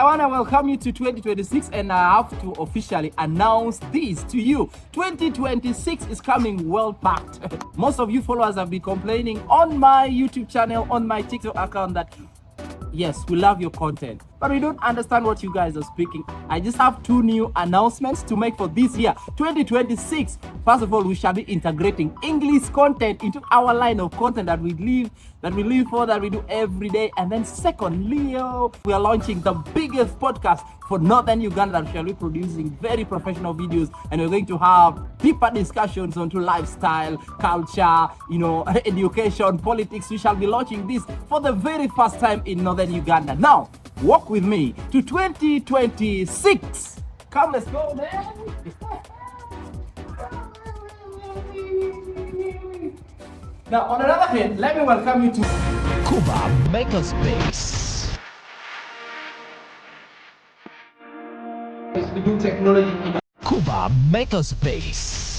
want to welcome you to 2026, and I have to officially announce this to you. 2026 is coming well packed. Most of you followers have been complaining on my YouTube channel, on my TikTok account that yes, we love your content, but we don't understand what you guys are speaking. I just have two new announcements to make for this year, 2026. First of all, we shall be integrating English content into our line of content that we live for, that we do every day. And then secondly, we are launching the biggest podcast for Northern Uganda that shall be producing very professional videos, and we're going to have deeper discussions onto lifestyle, culture, education, politics. We shall be launching this for the very first time in Northern Uganda. Now, walk with me to 2026. Come, let's go, man. Now, on another hand, let me welcome you to KUBA Makerspace. We do technology in KUBA Makerspace.